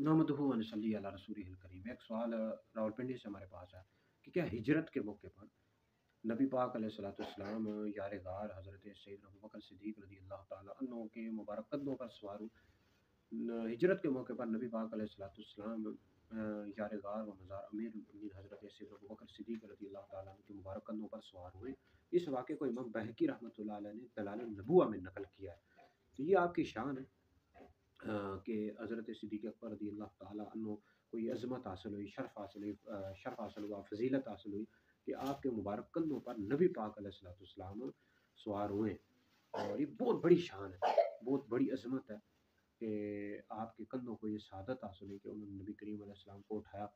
नहमदुहु व नसल्ली अला रसूलिहिल करीम। एक सवाल रावलपिंडी से हमारे पास है कि क्या हिजरत के मौके पर नबी पाक अलैहिस्सलाम यार गार हज़रत सैयदना अबू बकर सिद्दीक़ रज़ियल्लाहु ताला अन्हु के मुबारक कदमों पर सवार हुए। हिजरत के मौके पर नबी पाक अलैहिस्सलाम यार गार व मज़ार अमीरुल मोमिनीन हज़रत सैयदना अबू बकर सिद्दीक़ रज़ियल्लाहु ताला अन्हु के मुबारक कदमों पर सवार हुए। इस वाक़े को इमाम बहकी रहमतुल्लाह अलैह ने दलाइल नबुव्वा में नक़ल किया है। तो ये आपकी शान है कि हज़रत सिद्दीक़ अकबर रज़ियल्लाहु ताला अन्हु को ये अज़मत हासिल हुई, शर्फ़ हासिल हुआ, फ़ज़ीलत हासिल हुई कि आपके मुबारक कंधों पर नबी पाक अलैहिस्सलाम सवार हुए। और ये बहुत बड़ी शान है, बहुत बड़ी अज़मत है कि आपके कंधों को ये सआदत हासिल हुई कि उन्होंने नबी करीम अलैहिस्सलाम को उठाया।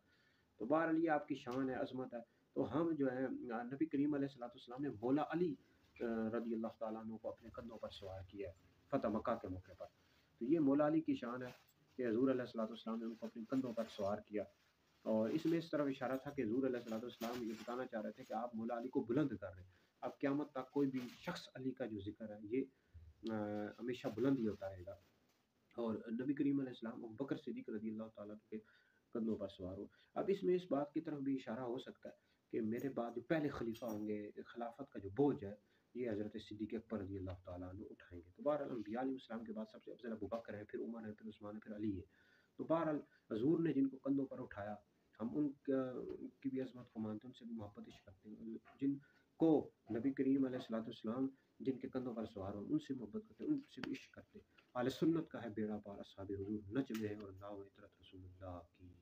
तो बहरहाल ये आपकी शान है, अज़मत है। तो हम जो है नबी करीम अलैहिस्सलाम ने मौला अली रज़ियल्लाहु ताला अन्हु को अपने कंधों पर सवार किया है, फ़तह मक्का के मौके पर। तो ये मौला अली की शान है कि हज़ूर अलैहिस्सलाम ने उनको अपने कंधों पर सवार किया। और इसमें इस तरफ इशारा था कि हज़ूर अलैहिस्सलाम ये बताना चाह रहे थे कि आप मौला अली को बुलंद कर रहे हैं। अब क़यामत तक कोई भी शख़्स अली का जो ज़िक्र है ये हमेशा बुलंद ही होता रहेगा। और नबी करीम अलैहिस्सलाम अबू बकर सिद्दीक़ रज़ियल्लाहु ताला अन्हु के कंधों पर सवार हो। अब इसमें इस बात की तरफ भी इशारा हो सकता है कि मेरे बाद जो पहले खलीफा होंगे, खिलाफत का जो बोझ है, ये हज़रत सिद्दीक़ अकबर रज़ियल्लाहु ताला अन्हु उठाएँगे। तो बहरहाल अंबिया अलैहिस्सलाम के बाद सबसे अफ़ज़ल अबू बकर है, फिर उमर है, फिर उस्मान है, फिर अली है। तो बहरहाल हज़ूर ने जिनको कंधों पर उठाया, हम उनकी भी अज़मत को मानते हैं, उनसे भी मोहब्बत इश्क करते हैं। जिनको नबी करीम अलैहिस्सलाम जिनके कंधों पर सवार हो, उनसे मोहब्बत करते हैं, उनसे भी इश्क करते हैं। अहले सुन्नत का है बेड़ा पार, अस्हाब हुज़ूर नच में है और नाव इतरत रसूलुल्लाह की।